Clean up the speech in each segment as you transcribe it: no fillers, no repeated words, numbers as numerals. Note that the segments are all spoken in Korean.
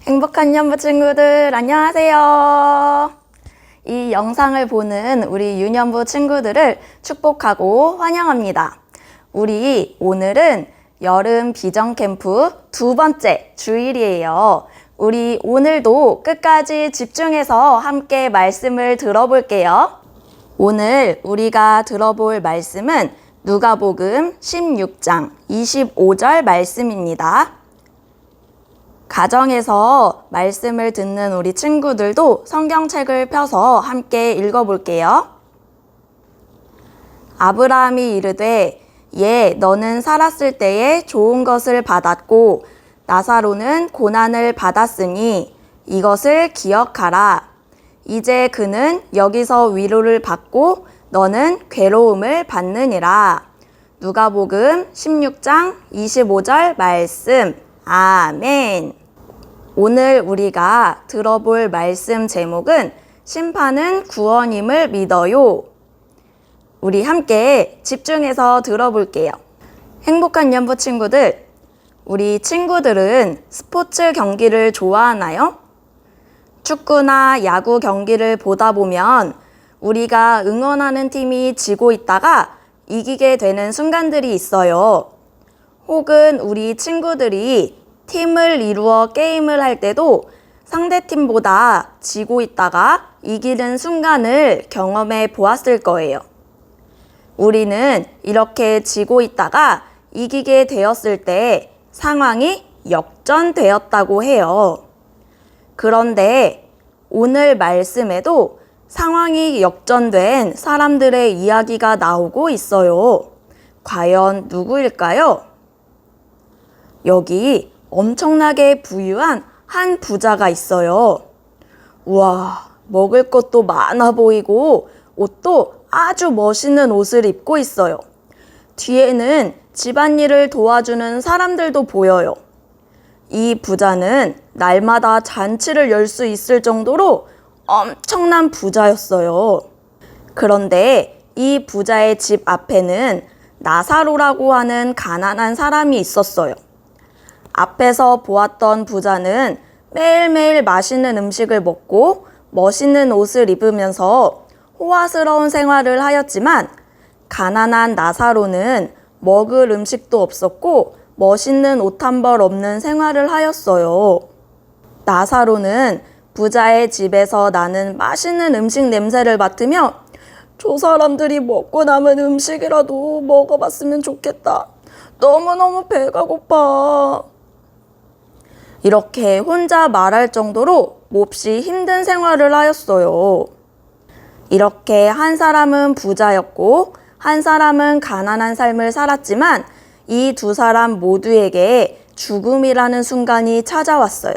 행복한 연부 친구들 안녕하세요. 이 영상을 보는 우리 유년부 친구들을 축복하고 환영합니다. 우리 오늘은 여름 비전 캠프 두 번째 주일이에요. 우리 오늘도 끝까지 집중해서 함께 말씀을 들어볼게요. 오늘 우리가 들어볼 말씀은 누가복음 16장 25절 말씀입니다. 가정에서 말씀을 듣는 우리 친구들도 성경책을 펴서 함께 읽어볼게요. 아브라함이 이르되 너는 살았을 때에 좋은 것을 받았고 나사로는 고난을 받았으니 이것을 기억하라. 이제 그는 여기서 위로를 받고 너는 괴로움을 받느니라. 누가복음 16장 25절 말씀. 아멘. 오늘 우리가 들어볼 말씀 제목은 심판은 구원임을 믿어요. 우리 함께 집중해서 들어볼게요. 행복한 연부 친구들, 우리 친구들은 스포츠 경기를 좋아하나요? 축구나 야구 경기를 보다 보면 우리가 응원하는 팀이 지고 있다가 이기게 되는 순간들이 있어요. 혹은 우리 친구들이 팀을 이루어 게임을 할 때도 상대팀보다 지고 있다가 이기는 순간을 경험해 보았을 거예요. 우리는 이렇게 지고 있다가 이기게 되었을 때 상황이 역전되었다고 해요. 그런데 오늘 말씀에도 상황이 역전된 사람들의 이야기가 나오고 있어요. 과연 누구일까요? 여기 엄청나게 부유한 한 부자가 있어요. 우와, 먹을 것도 많아 보이고 옷도 아주 멋있는 옷을 입고 있어요. 뒤에는 집안일을 도와주는 사람들도 보여요. 이 부자는 날마다 잔치를 열 수 있을 정도로 엄청난 부자였어요. 그런데 이 부자의 집 앞에는 나사로라고 하는 가난한 사람이 있었어요. 앞에서 보았던 부자는 매일매일 맛있는 음식을 먹고 멋있는 옷을 입으면서 호화스러운 생활을 하였지만 가난한 나사로는 먹을 음식도 없었고 멋있는 옷 한 벌 없는 생활을 하였어요. 나사로는 부자의 집에서 나는 맛있는 음식 냄새를 맡으며 저 사람들이 먹고 남은 음식이라도 먹어봤으면 좋겠다. 너무너무 배가 고파. 이렇게 혼자 말할 정도로 몹시 힘든 생활을 하였어요. 이렇게 한 사람은 부자였고 한 사람은 가난한 삶을 살았지만 이 두 사람 모두에게 죽음이라는 순간이 찾아왔어요.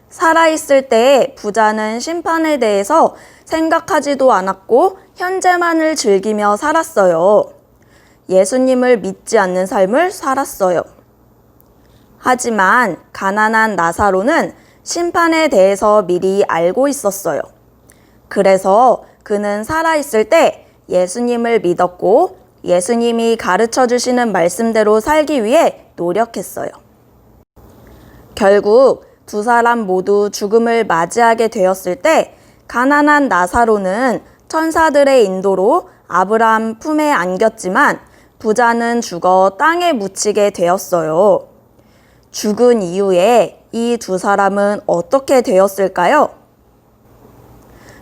살아있을 때 부자는 심판에 대해서 생각하지도 않았고 현재만을 즐기며 살았어요. 예수님을 믿지 않는 삶을 살았어요. 하지만 가난한 나사로는 심판에 대해서 미리 알고 있었어요. 그래서 그는 살아있을 때 예수님을 믿었고 예수님이 가르쳐 주시는 말씀대로 살기 위해 노력했어요. 결국 두 사람 모두 죽음을 맞이하게 되었을 때 가난한 나사로는 천사들의 인도로 아브라함 품에 안겼지만 부자는 죽어 땅에 묻히게 되었어요. 죽은 이후에 이 두 사람은 어떻게 되었을까요?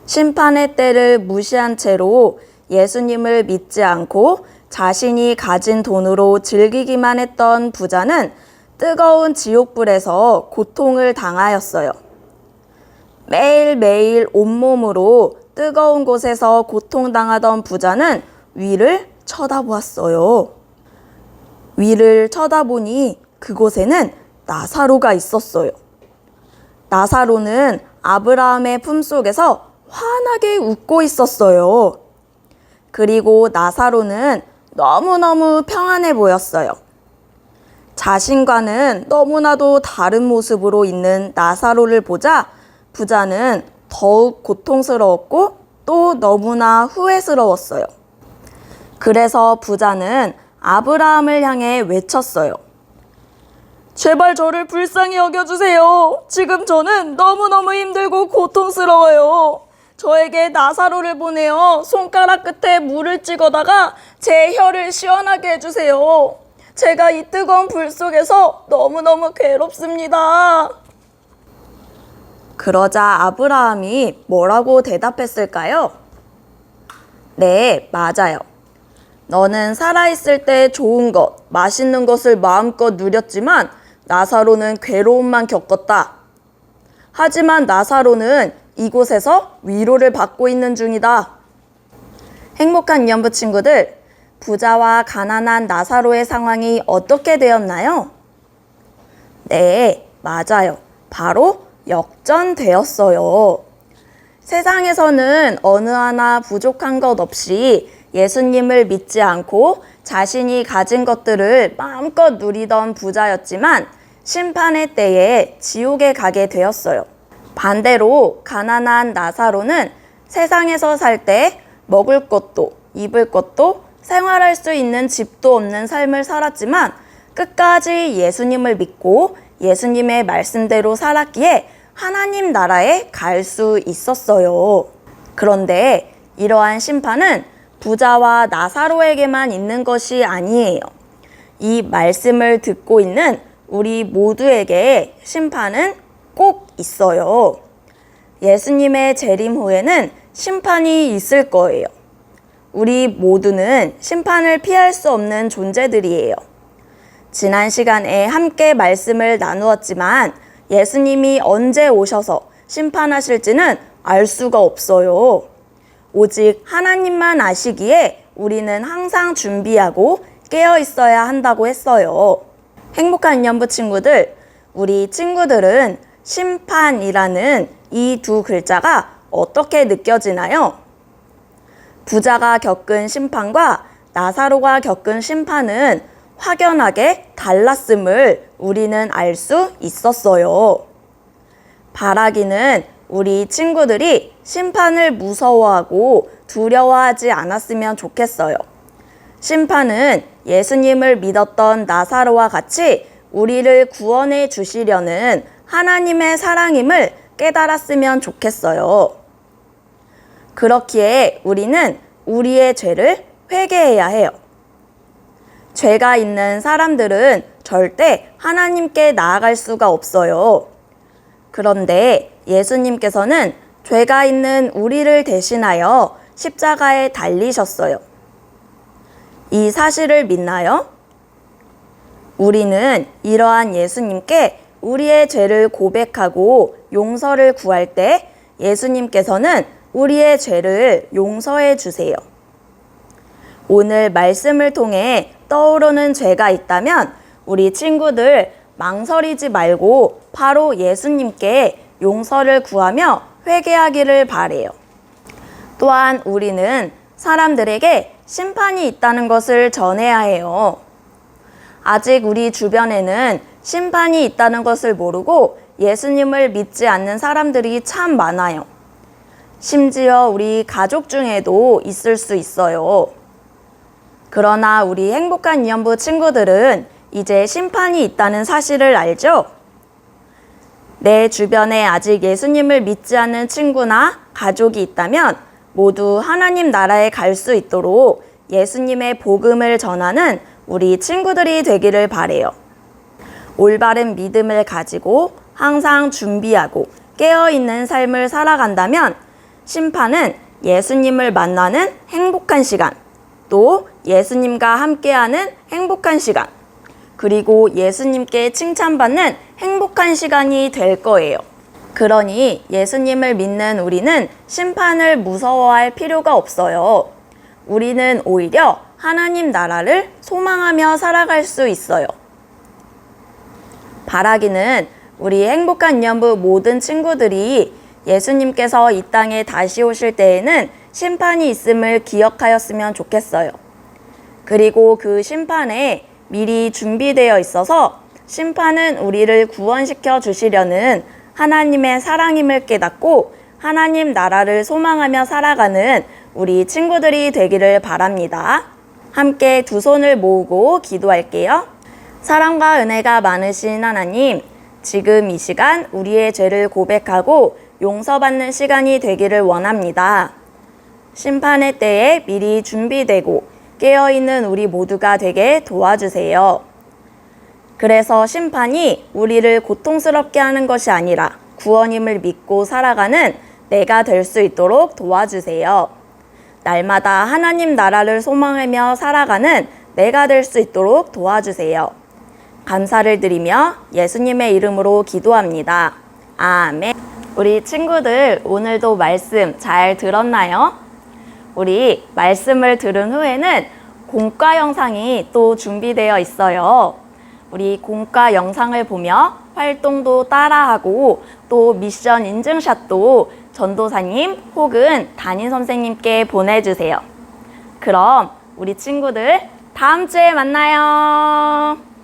심판의 때를 무시한 채로 예수님을 믿지 않고 자신이 가진 돈으로 즐기기만 했던 부자는 뜨거운 지옥불에서 고통을 당하였어요. 매일매일 온몸으로 뜨거운 곳에서 고통당하던 부자는 위를 쳐다보았어요. 위를 쳐다보니 그곳에는 나사로가 있었어요. 나사로는 아브라함의 품속에서 환하게 웃고 있었어요. 그리고 나사로는 너무너무 평안해 보였어요. 자신과는 너무나도 다른 모습으로 있는 나사로를 보자 부자는 더욱 고통스러웠고 또 너무나 후회스러웠어요. 그래서 부자는 아브라함을 향해 외쳤어요. 제발 저를 불쌍히 여겨주세요. 지금 저는 너무너무 힘들고 고통스러워요. 저에게 나사로를 보내어 손가락 끝에 물을 찍어다가 제 혀를 시원하게 해주세요. 제가 이 뜨거운 불 속에서 너무너무 괴롭습니다. 그러자 아브라함이 뭐라고 대답했을까요? 네, 맞아요. 너는 살아있을 때 좋은 것, 맛있는 것을 마음껏 누렸지만 나사로는 괴로움만 겪었다. 하지만 나사로는 이곳에서 위로를 받고 있는 중이다. 행복한 위안부 친구들, 부자와 가난한 나사로의 상황이 어떻게 되었나요? 네, 맞아요. 바로 역전되었어요. 세상에서는 어느 하나 부족한 것 없이 예수님을 믿지 않고 자신이 가진 것들을 마음껏 누리던 부자였지만 심판의 때에 지옥에 가게 되었어요. 반대로 가난한 나사로는 세상에서 살 때 먹을 것도 입을 것도 생활할 수 있는 집도 없는 삶을 살았지만 끝까지 예수님을 믿고 예수님의 말씀대로 살았기에 하나님 나라에 갈 수 있었어요. 그런데 이러한 심판은 부자와 나사로에게만 있는 것이 아니에요. 이 말씀을 듣고 있는 우리 모두에게 심판은 꼭 있어요. 예수님의 재림 후에는 심판이 있을 거예요. 우리 모두는 심판을 피할 수 없는 존재들이에요. 지난 시간에 함께 말씀을 나누었지만 예수님이 언제 오셔서 심판하실지는 알 수가 없어요. 오직 하나님만 아시기에 우리는 항상 준비하고 깨어 있어야 한다고 했어요. 행복한 위안부 친구들, 우리 친구들은 심판이라는 이 두 글자가 어떻게 느껴지나요? 부자가 겪은 심판과 나사로가 겪은 심판은 확연하게 달랐음을 우리는 알 수 있었어요. 바라기는 우리 친구들이 심판을 무서워하고 두려워하지 않았으면 좋겠어요. 심판은 예수님을 믿었던 나사로와 같이 우리를 구원해 주시려는 하나님의 사랑임을 깨달았으면 좋겠어요. 그렇기에 우리는 우리의 죄를 회개해야 해요. 죄가 있는 사람들은 절대 하나님께 나아갈 수가 없어요. 그런데 예수님께서는 죄가 있는 우리를 대신하여 십자가에 달리셨어요. 이 사실을 믿나요? 우리는 이러한 예수님께 우리의 죄를 고백하고 용서를 구할 때 예수님께서는 우리의 죄를 용서해 주세요. 오늘 말씀을 통해 떠오르는 죄가 있다면 우리 친구들 망설이지 말고 바로 예수님께 용서를 구하며 회개하기를 바래요. 또한 우리는 사람들에게 심판이 있다는 것을 전해야 해요. 아직 우리 주변에는 심판이 있다는 것을 모르고 예수님을 믿지 않는 사람들이 참 많아요. 심지어 우리 가족 중에도 있을 수 있어요. 그러나 우리 행복한 위안부 친구들은 이제 심판이 있다는 사실을 알죠? 내 주변에 아직 예수님을 믿지 않는 친구나 가족이 있다면 모두 하나님 나라에 갈 수 있도록 예수님의 복음을 전하는 우리 친구들이 되기를 바래요. 올바른 믿음을 가지고 항상 준비하고 깨어있는 삶을 살아간다면 심판은 예수님을 만나는 행복한 시간, 또 예수님과 함께하는 행복한 시간, 그리고 예수님께 칭찬받는 행복한 시간이 될 거예요. 그러니 예수님을 믿는 우리는 심판을 무서워할 필요가 없어요. 우리는 오히려 하나님 나라를 소망하며 살아갈 수 있어요. 바라기는 우리 행복한 위안부 모든 친구들이 예수님께서 이 땅에 다시 오실 때에는 심판이 있음을 기억하였으면 좋겠어요. 그리고 그 심판에 미리 준비되어 있어서 심판은 우리를 구원시켜 주시려는 하나님의 사랑임을 깨닫고 하나님 나라를 소망하며 살아가는 우리 친구들이 되기를 바랍니다. 함께 두 손을 모으고 기도할게요. 사랑과 은혜가 많으신 하나님, 지금 이 시간 우리의 죄를 고백하고 용서받는 시간이 되기를 원합니다. 심판의 때에 미리 준비되고 깨어있는 우리 모두가 되게 도와주세요. 그래서 심판이 우리를 고통스럽게 하는 것이 아니라 구원임을 믿고 살아가는 내가 될 수 있도록 도와주세요. 날마다 하나님 나라를 소망하며 살아가는 내가 될 수 있도록 도와주세요. 감사를 드리며 예수님의 이름으로 기도합니다. 아멘. 우리 친구들 오늘도 말씀 잘 들었나요? 우리 말씀을 들은 후에는 공과 영상이 또 준비되어 있어요. 우리 공과 영상을 보며 활동도 따라하고 또 미션 인증샷도 전도사님 혹은 담임 선생님께 보내주세요. 그럼 우리 친구들 다음 주에 만나요.